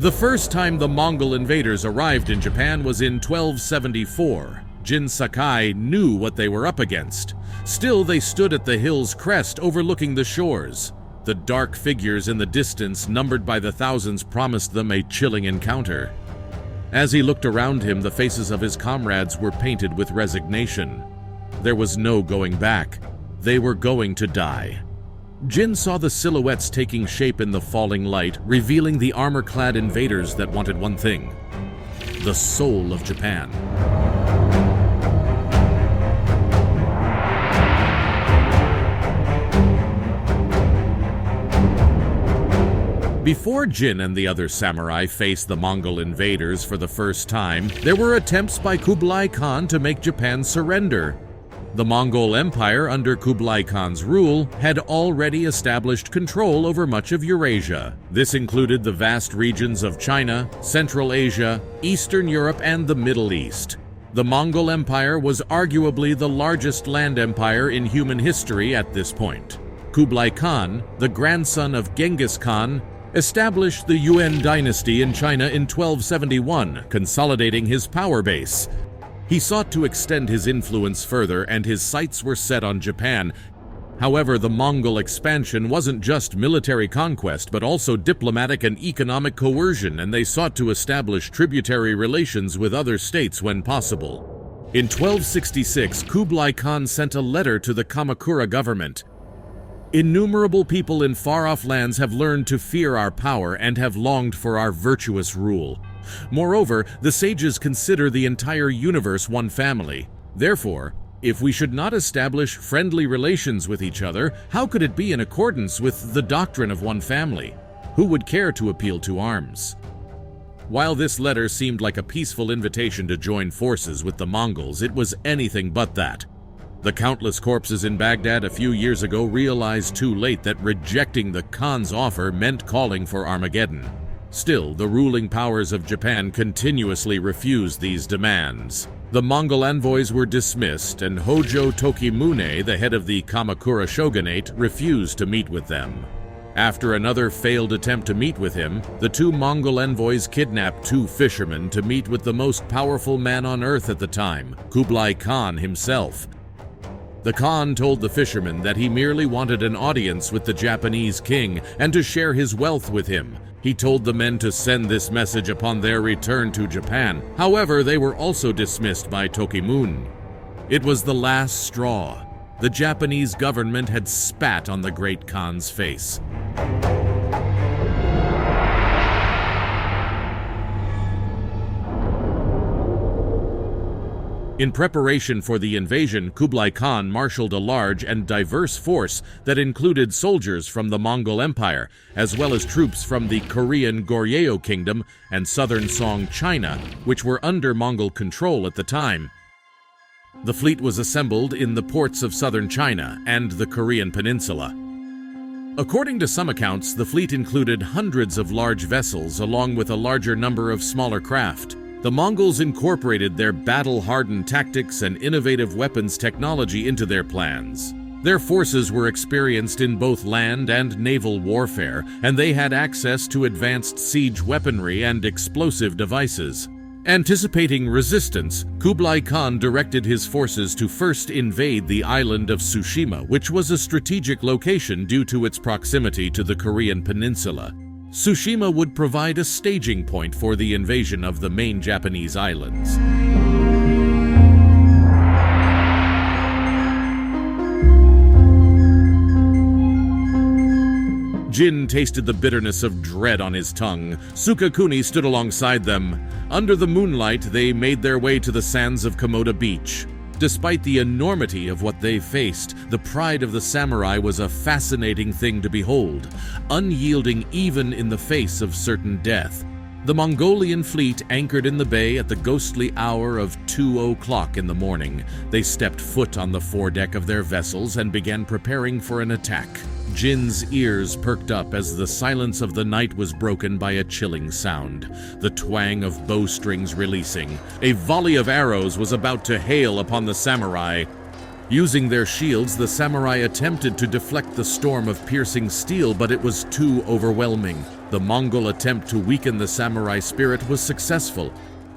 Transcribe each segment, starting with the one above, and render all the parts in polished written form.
The first time the Mongol invaders arrived in Japan was in 1274. Jin Sakai knew what they were up against. Still, they stood at the hill's crest overlooking the shores. The dark figures in the distance, numbered by the thousands, promised them a chilling encounter. As he looked around him, the faces of his comrades were painted with resignation. There was no going back. They were going to die. Jin saw the silhouettes taking shape in the falling light, revealing the armor-clad invaders that wanted one thing: the soul of Japan. Before Jin and the other samurai faced the Mongol invaders for the first time, there were attempts by Kublai Khan to make Japan surrender. The Mongol Empire, under Kublai Khan's rule, had already established control over much of Eurasia. This included the vast regions of China, Central Asia, Eastern Europe, and the Middle East. The Mongol Empire was arguably the largest land empire in human history at this point. Kublai Khan, the grandson of Genghis Khan, established the Yuan dynasty in China in 1271, consolidating his power base. He sought to extend his influence further, and his sights were set on Japan. However, the Mongol expansion wasn't just military conquest, but also diplomatic and economic coercion, and they sought to establish tributary relations with other states when possible. In 1266, Kublai Khan sent a letter to the Kamakura government. "Innumerable people in far-off lands have learned to fear our power and have longed for our virtuous rule. Moreover, the sages consider the entire universe one family. Therefore, if we should not establish friendly relations with each other, how could it be in accordance with the doctrine of one family? Who would care to appeal to arms?" While this letter seemed like a peaceful invitation to join forces with the Mongols, it was anything but that. The countless corpses in Baghdad a few years ago realized too late that rejecting the Khan's offer meant calling for Armageddon. Still, the ruling powers of Japan continuously refused these demands. The Mongol envoys were dismissed, and Hojo Tokimune, the head of the Kamakura shogunate, refused to meet with them. After another failed attempt to meet with him, the two Mongol envoys kidnapped two fishermen to meet with the most powerful man on earth at the time, Kublai Khan himself. The Khan told the fishermen that he merely wanted an audience with the Japanese king and to share his wealth with him. He told the men to send this message upon their return to Japan. However, they were also dismissed by Tokimune. It was the last straw. The Japanese government had spat on the great Khan's face. In preparation for the invasion, Kublai Khan marshaled a large and diverse force that included soldiers from the Mongol Empire, as well as troops from the Korean Goryeo Kingdom and southern Song China, which were under Mongol control at the time. The fleet was assembled in the ports of southern China and the Korean peninsula. According to some accounts, the fleet included hundreds of large vessels along with a larger number of smaller craft. The Mongols incorporated their battle-hardened tactics and innovative weapons technology into their plans. Their forces were experienced in both land and naval warfare, and they had access to advanced siege weaponry and explosive devices. Anticipating resistance, Kublai Khan directed his forces to first invade the island of Tsushima, which was a strategic location due to its proximity to the Korean peninsula. Tsushima would provide a staging point for the invasion of the main Japanese islands. Jin tasted the bitterness of dread on his tongue. Sukakuni stood alongside them. Under the moonlight, they made their way to the sands of Komoda Beach. Despite the enormity of what they faced, the pride of the samurai was a fascinating thing to behold, unyielding even in the face of certain death. The Mongolian fleet anchored in the bay at the ghostly hour of 2:00 in the morning. They stepped foot on the foredeck of their vessels and began preparing for an attack. Jin's ears perked up as the silence of the night was broken by a chilling sound, the twang of bowstrings releasing. A volley of arrows was about to hail upon the samurai. Using their shields, the samurai attempted to deflect the storm of piercing steel, but it was too overwhelming. The Mongol attempt to weaken the samurai spirit was successful.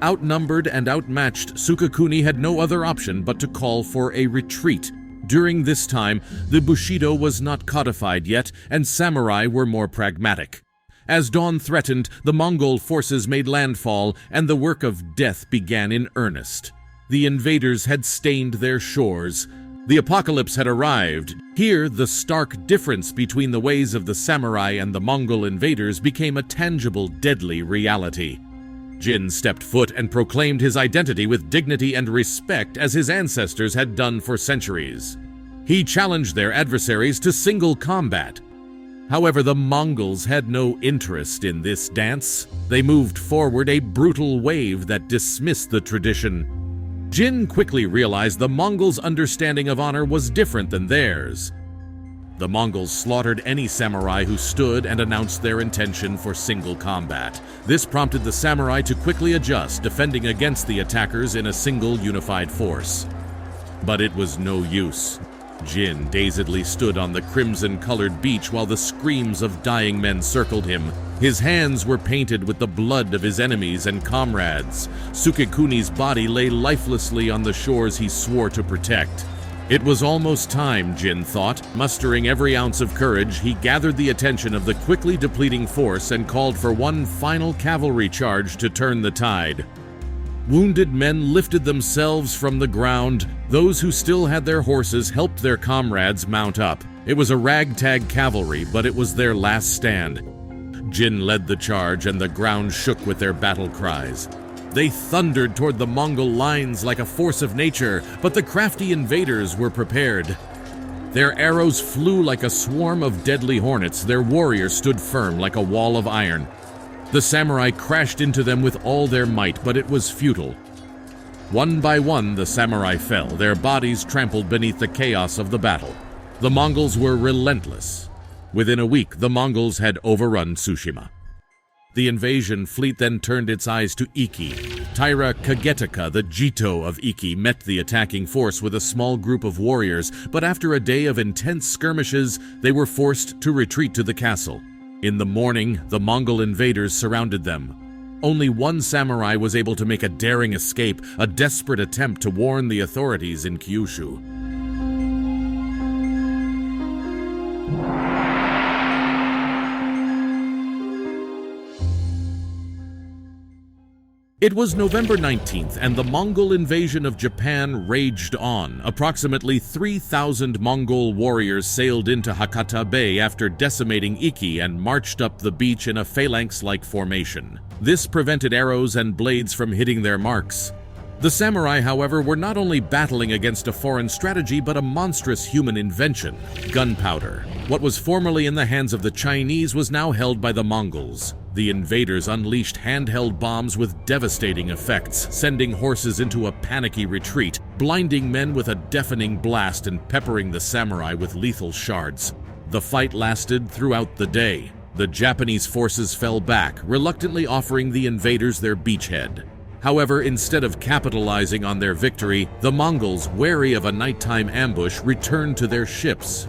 Outnumbered and outmatched, Sukekuni had no other option but to call for a retreat. During this time, the Bushido was not codified yet, and samurai were more pragmatic. As dawn threatened, the Mongol forces made landfall, and the work of death began in earnest. The invaders had stained their shores. The apocalypse had arrived. Here, the stark difference between the ways of the samurai and the Mongol invaders became a tangible, deadly reality. Jin stepped foot and proclaimed his identity with dignity and respect as his ancestors had done for centuries. He challenged their adversaries to single combat. However, the Mongols had no interest in this dance. They moved forward a brutal wave that dismissed the tradition. Jin quickly realized the Mongols' understanding of honor was different than theirs. The Mongols slaughtered any samurai who stood and announced their intention for single combat. This prompted the samurai to quickly adjust, defending against the attackers in a single unified force. But it was no use. Jin dazedly stood on the crimson-colored beach while the screams of dying men circled him. His hands were painted with the blood of his enemies and comrades. Sukekuni's body lay lifelessly on the shores he swore to protect. It was almost time, Jin thought. Mustering every ounce of courage, he gathered the attention of the quickly depleting force and called for one final cavalry charge to turn the tide. Wounded men lifted themselves from the ground. Those who still had their horses helped their comrades mount up. It was a ragtag cavalry, but it was their last stand. Jin led the charge, and the ground shook with their battle cries. They thundered toward the Mongol lines like a force of nature, but the crafty invaders were prepared. Their arrows flew like a swarm of deadly hornets. Their warriors stood firm like a wall of iron. The samurai crashed into them with all their might, but it was futile. One by one, the samurai fell, their bodies trampled beneath the chaos of the battle. The Mongols were relentless. Within a week, the Mongols had overrun Tsushima. The invasion fleet then turned its eyes to Iki. Taira Kagetaka, the Jito of Iki, met the attacking force with a small group of warriors, but after a day of intense skirmishes, they were forced to retreat to the castle. In the morning, the Mongol invaders surrounded them. Only one samurai was able to make a daring escape, a desperate attempt to warn the authorities in Kyushu. It was November 19th, and the Mongol invasion of Japan raged on. Approximately 3,000 Mongol warriors sailed into Hakata Bay after decimating Iki and marched up the beach in a phalanx-like formation. This prevented arrows and blades from hitting their marks. The samurai, however, were not only battling against a foreign strategy but a monstrous human invention, gunpowder. What was formerly in the hands of the Chinese was now held by the Mongols. The invaders unleashed handheld bombs with devastating effects, sending horses into a panicky retreat, blinding men with a deafening blast and peppering the samurai with lethal shards. The fight lasted throughout the day. The Japanese forces fell back, reluctantly offering the invaders their beachhead. However, instead of capitalizing on their victory, the Mongols, wary of a nighttime ambush, returned to their ships.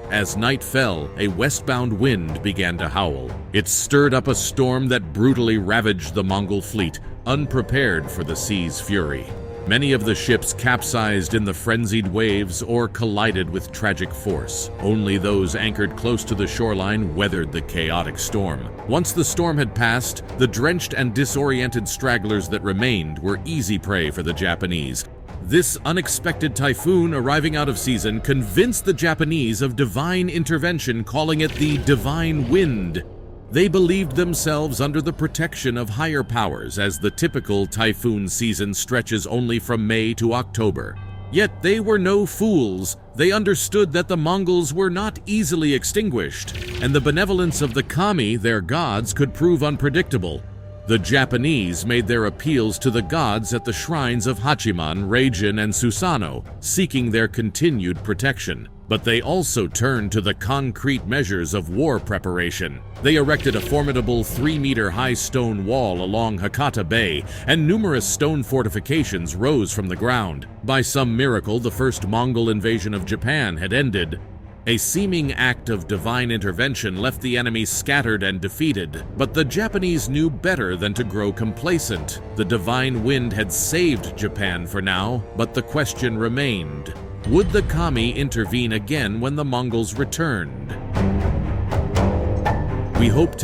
As night fell, a westbound wind began to howl. It stirred up a storm that brutally ravaged the Mongol fleet, unprepared for the sea's fury. Many of the ships capsized in the frenzied waves or collided with tragic force. Only those anchored close to the shoreline weathered the chaotic storm. Once the storm had passed, the drenched and disoriented stragglers that remained were easy prey for the Japanese. This unexpected typhoon arriving out of season convinced the Japanese of divine intervention, calling it the Divine Wind. They believed themselves under the protection of higher powers, as the typical typhoon season stretches only from May to October. Yet they were no fools. They understood that the Mongols were not easily extinguished, and the benevolence of the kami, their gods, could prove unpredictable. The Japanese made their appeals to the gods at the shrines of Hachiman, Reijin, and Susanoo, seeking their continued protection. But they also turned to the concrete measures of war preparation. They erected a formidable 3-meter-high stone wall along Hakata Bay, and numerous stone fortifications rose from the ground. By some miracle, the first Mongol invasion of Japan had ended. A seeming act of divine intervention left the enemy scattered and defeated, but the Japanese knew better than to grow complacent. The divine wind had saved Japan for now, but the question remained: would the kami intervene again when the Mongols returned? We hope